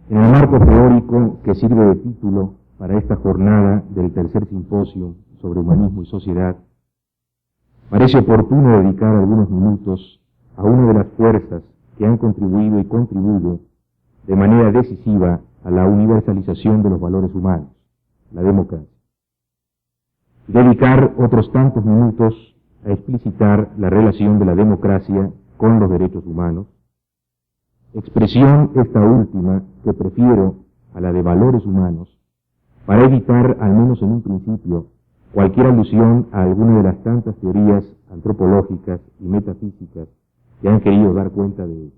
En el marco teórico que sirve de título para esta jornada del tercer simposio sobre humanismo y sociedad, parece oportuno dedicar algunos minutos a una de las fuerzas que han contribuido y contribuye de manera decisiva a la universalización de los valores humanos, la democracia. Dedicar otros tantos minutos a explicitar la relación de la democracia con los derechos humanos, expresión esta última que prefiero a la de valores humanos, para evitar, al menos en un principio, cualquier alusión a alguna de las tantas teorías antropológicas y metafísicas que han querido dar cuenta de ello.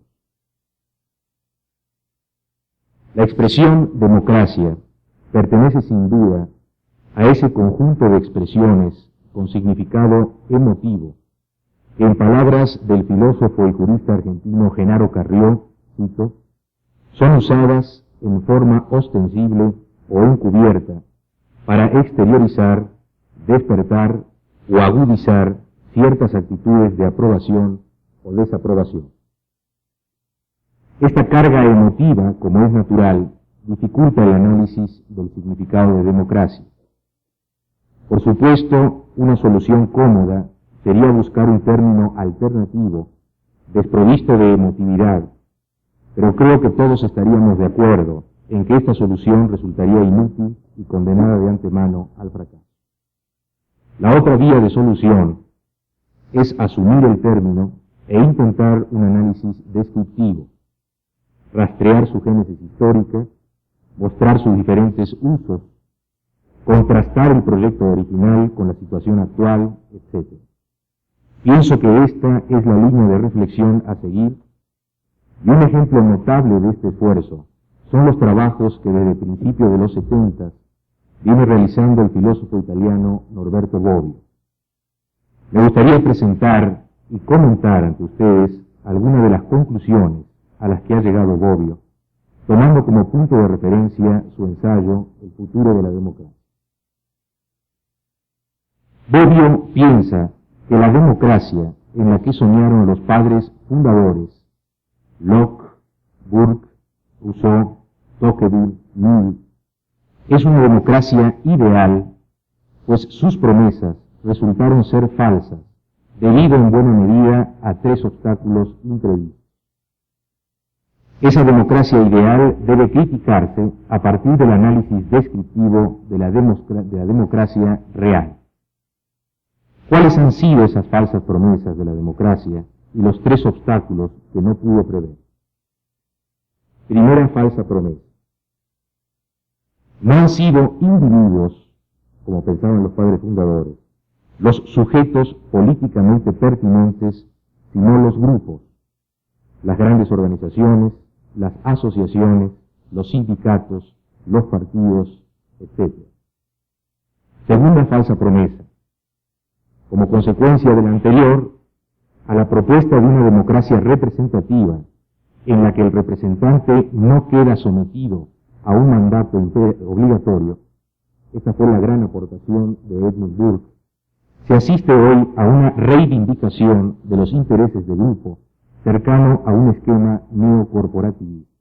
La expresión democracia pertenece sin duda a ese conjunto de expresiones con significado emotivo que, en palabras del filósofo y jurista argentino Genaro Carrió, cito, son usadas en forma ostensible o encubierta para exteriorizar, despertar o agudizar ciertas actitudes de aprobación o desaprobación. Esta carga emotiva, como es natural, dificulta el análisis del significado de democracia. Por supuesto, una solución cómoda sería buscar un término alternativo, desprovisto de emotividad, pero creo que todos estaríamos de acuerdo en que esta solución resultaría inútil y condenada de antemano al fracaso. La otra vía de solución es asumir el término e intentar un análisis descriptivo, rastrear su génesis histórica, mostrar sus diferentes usos, contrastar el proyecto original con la situación actual, etc. Pienso que esta es la línea de reflexión a seguir, y un ejemplo notable de este esfuerzo son los trabajos que desde principios de los 70 viene realizando el filósofo italiano Norberto Bobbio. Me gustaría presentar y comentar ante ustedes algunas de las conclusiones a las que ha llegado Bobbio, tomando como punto de referencia su ensayo El futuro de la democracia. Bobbio piensa que la democracia en la que soñaron los padres fundadores, Locke, Burke, Rousseau, Tocqueville, Mill, es una democracia ideal, pues sus promesas resultaron ser falsas, debido en buena medida a tres obstáculos imprevistos. Esa democracia ideal debe criticarse a partir del análisis descriptivo de la democracia real. ¿Cuáles han sido esas falsas promesas de la democracia y los tres obstáculos que no pudo prever? Primera falsa promesa. No han sido individuos, como pensaban los padres fundadores, los sujetos políticamente pertinentes, sino los grupos, las grandes organizaciones, las asociaciones, los sindicatos, los partidos, etc. Segunda falsa promesa. Como consecuencia de la anterior, a la propuesta de una democracia representativa, en la que el representante no queda sometido a un mandato obligatorio, esta fue la gran aportación de Edmund Burke, se asiste hoy a una reivindicación de los intereses del grupo, cercano a un esquema neocorporativista.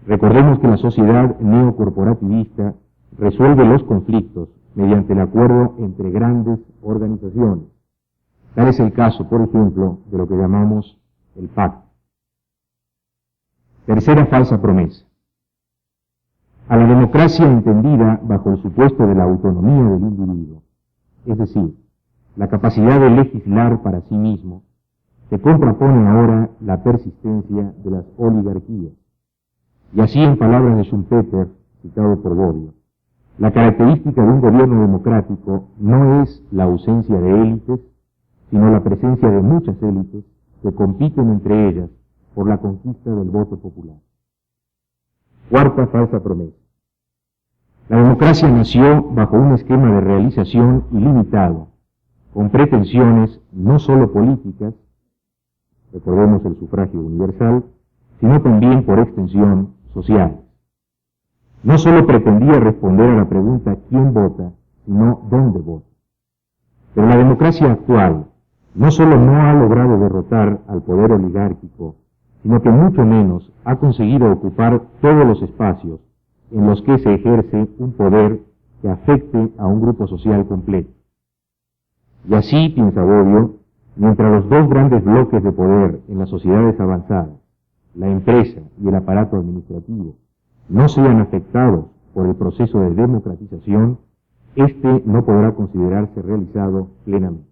Recordemos que la sociedad neocorporativista resuelve los conflictos mediante el acuerdo entre grandes organizaciones. Tal es el caso, por ejemplo, de lo que llamamos el pacto. Tercera falsa promesa. A la democracia entendida bajo el supuesto de la autonomía del individuo, es decir, la capacidad de legislar para sí mismo, se contrapone ahora la persistencia de las oligarquías. Y así, en palabras de Schumpeter, citado por Bobbio, la característica de un gobierno democrático no es la ausencia de élites, sino la presencia de muchas élites que compiten entre ellas por la conquista del voto popular. Cuarta falsa promesa. La democracia nació bajo un esquema de realización ilimitado, con pretensiones no solo políticas, recordemos el sufragio universal, sino también por extensión social. No solo pretendía responder a la pregunta ¿quién vota?, sino ¿dónde vota? Pero la democracia actual no solo no ha logrado derrotar al poder oligárquico sino que mucho menos ha conseguido ocupar todos los espacios en los que se ejerce un poder que afecte a un grupo social completo. Y así, piensa Bobbio, mientras los dos grandes bloques de poder en las sociedades avanzadas, la empresa y el aparato administrativo, no sean afectados por el proceso de democratización, este no podrá considerarse realizado plenamente.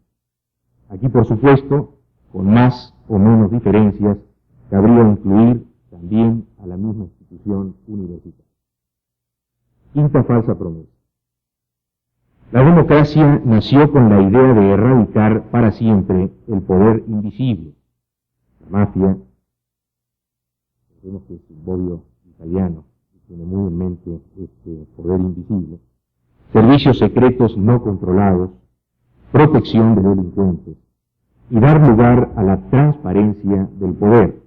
Aquí, por supuesto, con más o menos diferencias, cabría incluir también a la misma institución universitaria. Quinta falsa promesa. La democracia nació con la idea de erradicar para siempre el poder invisible. La mafia, vemos que es un Bobbio italiano, que tiene muy en mente este poder invisible, servicios secretos no controlados, protección de delincuentes, y dar lugar a la transparencia del poder,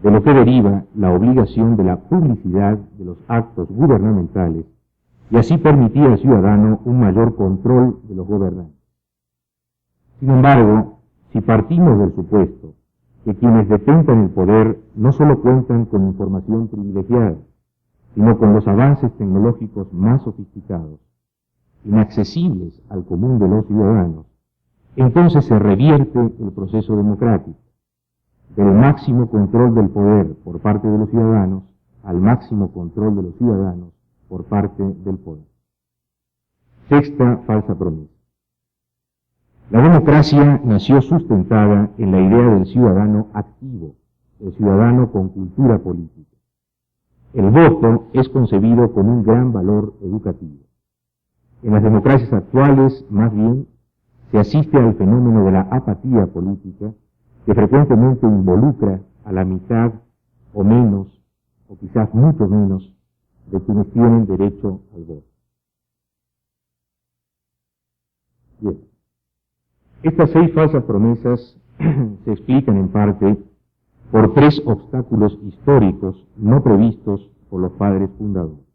de lo que deriva la obligación de la publicidad de los actos gubernamentales, y así permitir al ciudadano un mayor control de los gobernantes. Sin embargo, si partimos del supuesto que quienes detentan el poder no solo cuentan con información privilegiada, sino con los avances tecnológicos más sofisticados, inaccesibles al común de los ciudadanos, entonces se revierte el proceso democrático, del máximo control del poder por parte de los ciudadanos al máximo control de los ciudadanos por parte del poder. Sexta falsa promesa. La democracia nació sustentada en la idea del ciudadano activo, el ciudadano con cultura política. El voto es concebido con un gran valor educativo. En las democracias actuales, más bien, se asiste al fenómeno de la apatía política, que frecuentemente involucra a la mitad o menos, o quizás mucho menos, de quienes tienen derecho al voto. Bien. Estas 6 falsas promesas se explican en parte por 3 obstáculos históricos no previstos por los padres fundadores.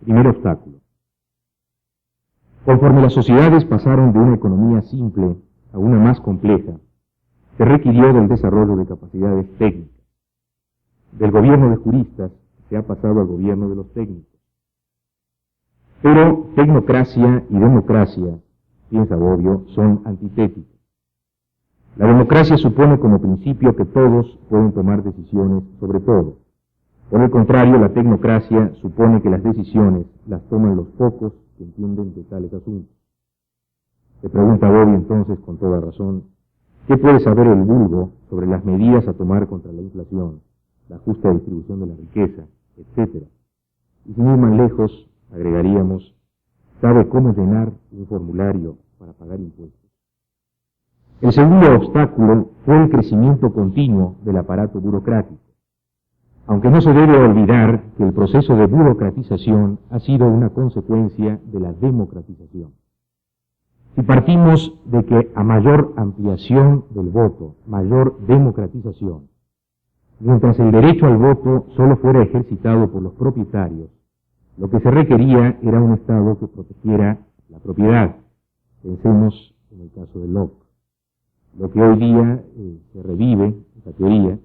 Primer obstáculo. Conforme las sociedades pasaron de una economía simple a una más compleja, se requirió del desarrollo de capacidades técnicas. Del gobierno de juristas se ha pasado al gobierno de los técnicos. Pero tecnocracia y democracia, piensa Bobbio, son antitéticas. La democracia supone como principio que todos pueden tomar decisiones sobre todo. Por el contrario, la tecnocracia supone que las decisiones las toman los pocos que entienden de tales asuntos. Se pregunta Bobbio entonces, con toda razón, ¿qué puede saber el vulgo sobre las medidas a tomar contra la inflación, la justa distribución de la riqueza, etcétera? Y sin ir más lejos, agregaríamos, ¿sabe cómo llenar un formulario para pagar impuestos? El segundo obstáculo fue el crecimiento continuo del aparato burocrático. Aunque no se debe olvidar que el proceso de burocratización ha sido una consecuencia de la democratización. Si partimos de que a mayor ampliación del voto, mayor democratización, mientras el derecho al voto solo fuera ejercitado por los propietarios, lo que se requería era un Estado que protegiera la propiedad. Pensemos en el caso de Locke. Lo que hoy día se revive, esta teoría,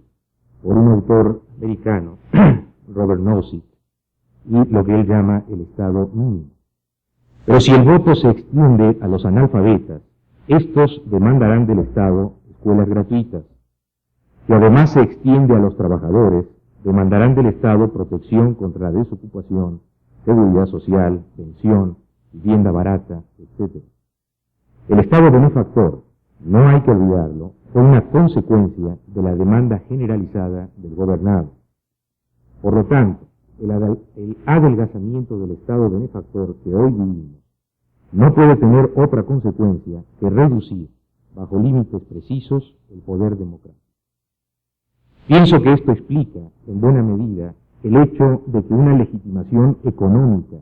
por un autor americano, Robert Nozick, y lo que él llama el Estado mínimo. Pero si el voto se extiende a los analfabetas, estos demandarán del Estado escuelas gratuitas. Si además se extiende a los trabajadores, demandarán del Estado protección contra la desocupación, seguridad social, pensión, vivienda barata, etc. El Estado benefactor, no hay que olvidarlo, fue una consecuencia de la demanda generalizada del gobernado. Por lo tanto, el adelgazamiento del Estado benefactor que hoy vivimos no puede tener otra consecuencia que reducir, bajo límites precisos, el poder democrático. Pienso que esto explica, en buena medida, el hecho de que una legitimación económica,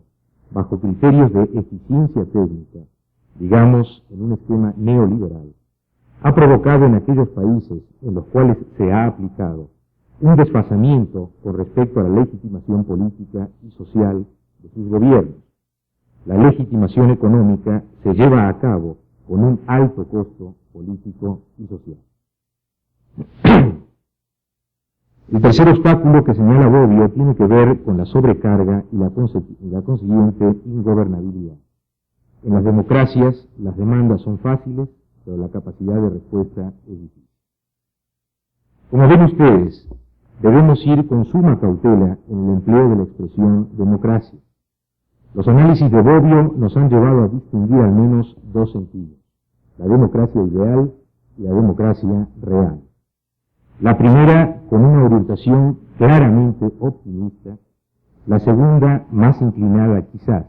bajo criterios de eficiencia técnica, digamos en un esquema neoliberal, ha provocado en aquellos países en los cuales se ha aplicado un desfasamiento con respecto a la legitimación política y social de sus gobiernos. La legitimación económica se lleva a cabo con un alto costo político y social. El tercer obstáculo que señala Bobbio tiene que ver con la sobrecarga y la consiguiente ingobernabilidad. En las democracias, las demandas son fáciles, pero la capacidad de respuesta es difícil. Como ven ustedes, debemos ir con suma cautela en el empleo de la expresión democracia. Los análisis de Bobbio nos han llevado a distinguir al menos dos sentidos: la democracia ideal y la democracia real. La primera con una orientación claramente optimista, la segunda más inclinada quizás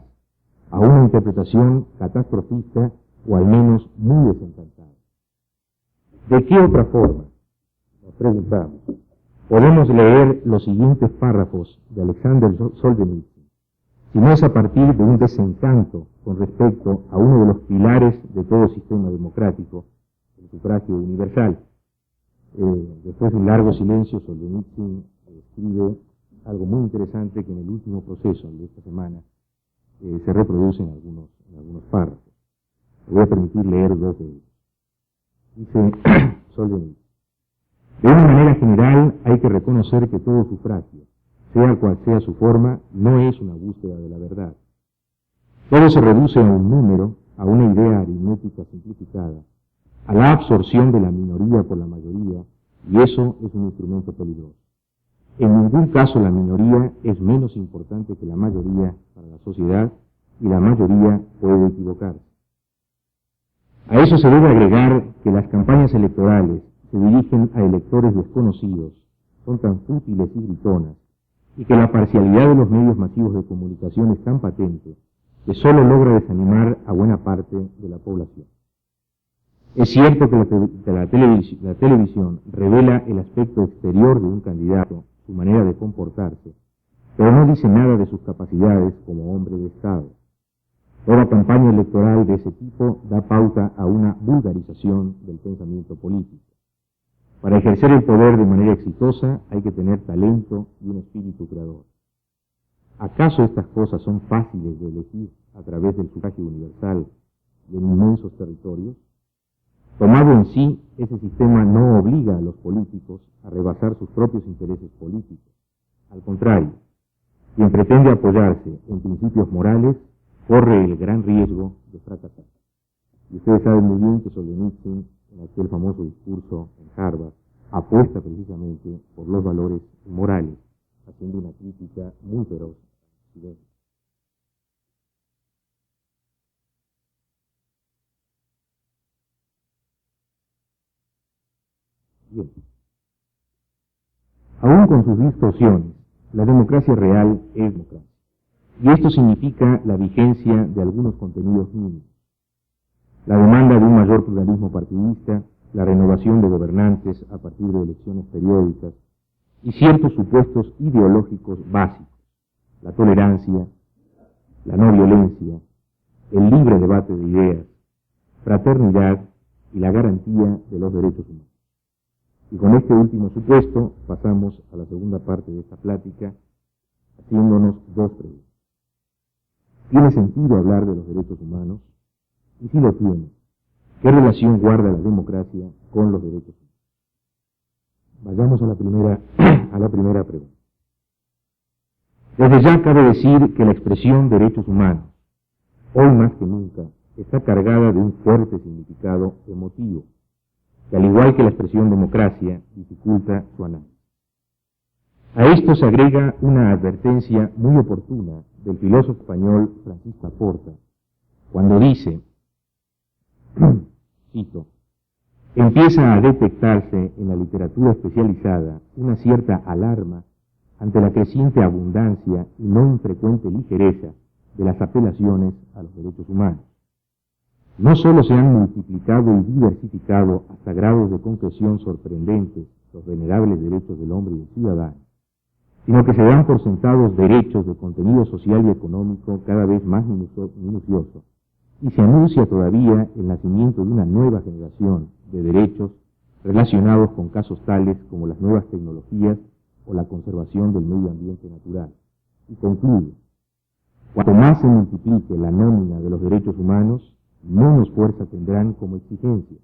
a una interpretación catastrofista o al menos muy desencantada. ¿De qué otra forma, nos preguntamos, podemos leer los siguientes párrafos de Alexander Solzhenitsyn, si no es a partir de un desencanto con respecto a uno de los pilares de todo sistema democrático, el sufragio universal? Después de un largo silencio, Solzhenitsyn escribe algo muy interesante que en el último proceso de esta semana se reproduce en algunos párrafos. Me voy a permitir leer dos de ellos. Dice Solzhenitsyn: de una manera general hay que reconocer que todo sufragio, sea cual sea su forma, no es una búsqueda de la verdad. Todo se reduce a un número, a una idea aritmética simplificada, a la absorción de la minoría por la mayoría, y eso es un instrumento peligroso. En ningún caso la minoría es menos importante que la mayoría para la sociedad, y la mayoría puede equivocarse. A eso se debe agregar que las campañas electorales se dirigen a electores desconocidos, son tan fútiles y gritonas, y que la parcialidad de los medios masivos de comunicación es tan patente que solo logra desanimar a buena parte de la población. Es cierto que la televisión revela el aspecto exterior de un candidato, su manera de comportarse, pero no dice nada de sus capacidades como hombre de Estado. Toda campaña electoral de ese tipo da pauta a una vulgarización del pensamiento político. Para ejercer el poder de manera exitosa hay que tener talento y un espíritu creador. ¿Acaso estas cosas son fáciles de elegir a través del sufragio universal y en inmensos territorios? Tomado en sí, ese sistema no obliga a los políticos a rebasar sus propios intereses políticos. Al contrario, quien pretende apoyarse en principios morales corre el gran riesgo de fracasar. Y ustedes saben muy bien que Solzhenitsyn, en aquel famoso discurso en Harvard, apuesta precisamente por los valores morales, haciendo una crítica muy feroz a Occidente. Bien. Aún con sus distorsiones, la democracia real es democracia. Y esto significa la vigencia de algunos contenidos mínimos. La demanda de un mayor pluralismo partidista, la renovación de gobernantes a partir de elecciones periódicas y ciertos supuestos ideológicos básicos: la tolerancia, la no violencia, el libre debate de ideas, fraternidad y la garantía de los derechos humanos. Y con este último supuesto pasamos a la segunda parte de esta plática, haciéndonos dos preguntas. ¿Tiene sentido hablar de los derechos humanos? Y si lo tiene, ¿qué relación guarda la democracia con los derechos humanos? Vayamos a la primera pregunta. Desde ya cabe decir que la expresión derechos humanos, hoy más que nunca, está cargada de un fuerte significado emotivo, que al igual que la expresión democracia, dificulta su análisis. A esto se agrega una advertencia muy oportuna del filósofo español Francisco Laporta, cuando dice, cito: empieza a detectarse en la literatura especializada una cierta alarma ante la creciente abundancia y no infrecuente ligereza de las apelaciones a los derechos humanos. No solo se han multiplicado y diversificado hasta grados de concreción sorprendentes los venerables derechos del hombre y del ciudadano, sino que se dan por sentados derechos de contenido social y económico cada vez más minucioso, y se anuncia todavía el nacimiento de una nueva generación de derechos relacionados con casos tales como las nuevas tecnologías o la conservación del medio ambiente natural. Y concluye: cuanto más se multiplique la nómina de los derechos humanos, menos fuerza tendrán como exigencia,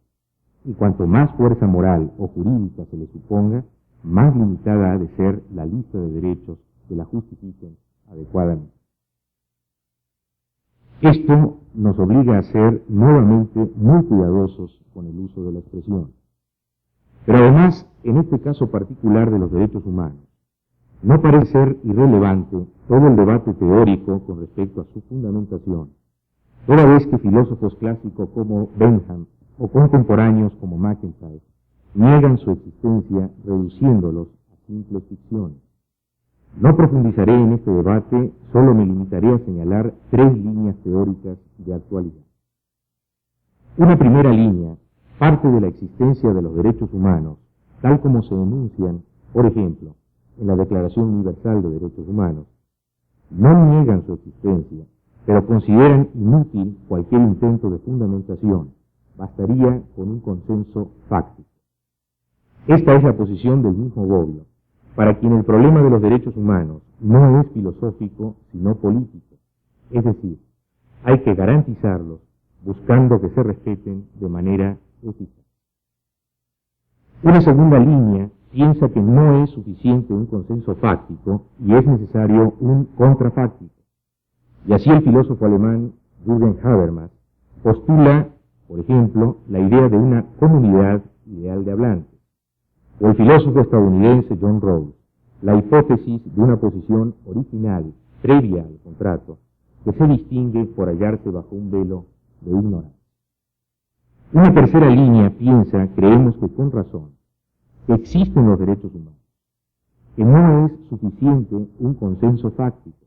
y cuanto más fuerza moral o jurídica se le suponga, más limitada ha de ser la lista de derechos que la justifiquen adecuadamente. Esto nos obliga a ser nuevamente muy cuidadosos con el uso de la expresión. Pero además, en este caso particular de los derechos humanos, no parece ser irrelevante todo el debate teórico con respecto a su fundamentación, toda vez que filósofos clásicos como Bentham o contemporáneos como MacIntyre niegan su existencia reduciéndolos a simples ficciones. No profundizaré en este debate, solo me limitaré a señalar 3 líneas teóricas de actualidad. Una primera línea parte de la existencia de los derechos humanos, tal como se enuncian, por ejemplo, en la Declaración Universal de Derechos Humanos. No niegan su existencia, pero consideran inútil cualquier intento de fundamentación. Bastaría con un consenso fáctico. Esta es la posición del mismo Bobbio, para quien el problema de los derechos humanos no es filosófico, sino político. Es decir, hay que garantizarlos buscando que se respeten de manera eficaz. Una segunda línea piensa que no es suficiente un consenso fáctico y es necesario un contrafáctico. Y así el filósofo alemán Jürgen Habermas postula, por ejemplo, la idea de una comunidad ideal de hablantes, o el filósofo estadounidense John Rawls, la hipótesis de una posición original, previa al contrato, que se distingue por hallarse bajo un velo de ignorancia. Una tercera línea piensa, creemos que con razón, que existen los derechos humanos, que no es suficiente un consenso fáctico,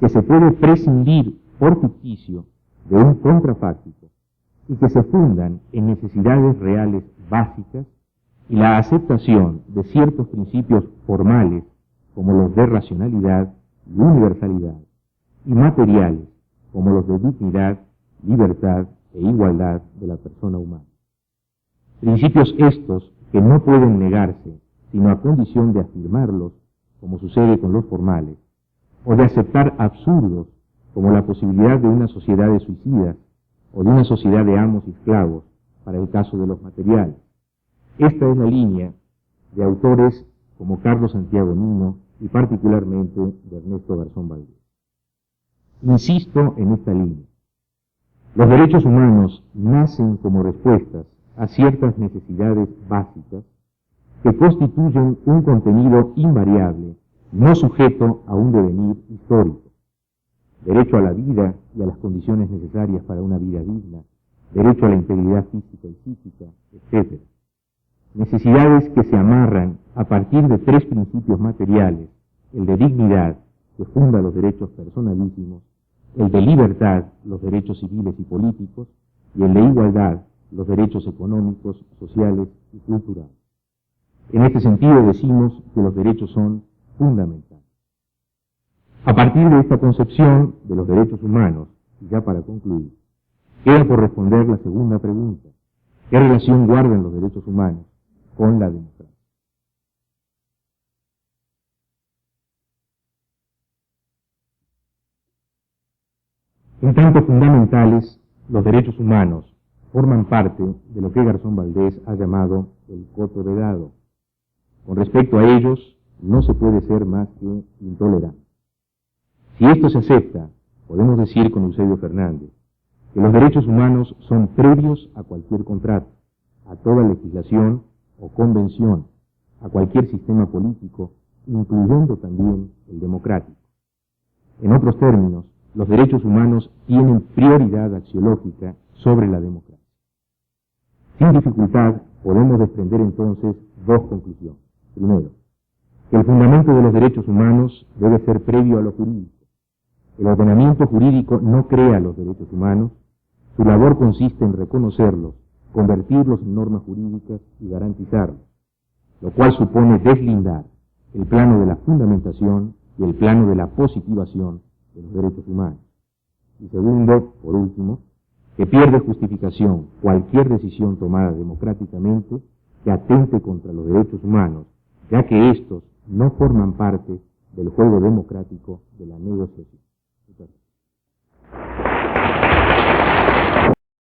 que se puede prescindir por ficticio de un contrafáctico y que se fundan en necesidades reales básicas y la aceptación de ciertos principios formales como los de racionalidad y universalidad y materiales como los de dignidad, libertad e igualdad de la persona humana. Principios estos que no pueden negarse sino a condición de afirmarlos, como sucede con los formales, o de aceptar absurdos como la posibilidad de una sociedad de suicidas o de una sociedad de amos y esclavos para el caso de los materiales. Esta es la línea de autores como Carlos Santiago Nino y particularmente de Ernesto Garzón Valdés. Insisto en esta línea. Los derechos humanos nacen como respuestas a ciertas necesidades básicas que constituyen un contenido invariable, no sujeto a un devenir histórico. Derecho a la vida y a las condiciones necesarias para una vida digna, derecho a la integridad física y psíquica, etc. Necesidades que se amarran a partir de 3 principios materiales: el de dignidad, que funda los derechos personalísimos, el de libertad, los derechos civiles y políticos, y el de igualdad, los derechos económicos, sociales y culturales. En este sentido decimos que los derechos son fundamentales. A partir de esta concepción de los derechos humanos, y ya para concluir, queda por responder la segunda pregunta: ¿qué relación guardan los derechos humanos con la democracia? En tanto fundamentales, los derechos humanos forman parte de lo que Garzón Valdés ha llamado el coto vedado. Con respecto a ellos, no se puede ser más que intolerante. Si esto se acepta, podemos decir con Eusebio Fernández que los derechos humanos son previos a cualquier contrato, a toda legislación o convención, a cualquier sistema político, incluyendo también el democrático. En otros términos, los derechos humanos tienen prioridad axiológica sobre la democracia. Sin dificultad, podemos desprender entonces 2 conclusiones. Primero, que el fundamento de los derechos humanos debe ser previo a lo jurídico. El ordenamiento jurídico no crea los derechos humanos, su labor consiste en reconocerlos, convertirlos en normas jurídicas y garantizarlos, lo cual supone deslindar el plano de la fundamentación y el plano de la positivación de los derechos humanos. Y segundo, por último, que pierde justificación cualquier decisión tomada democráticamente que atente contra los derechos humanos, ya que estos no forman parte del juego democrático de la negociación.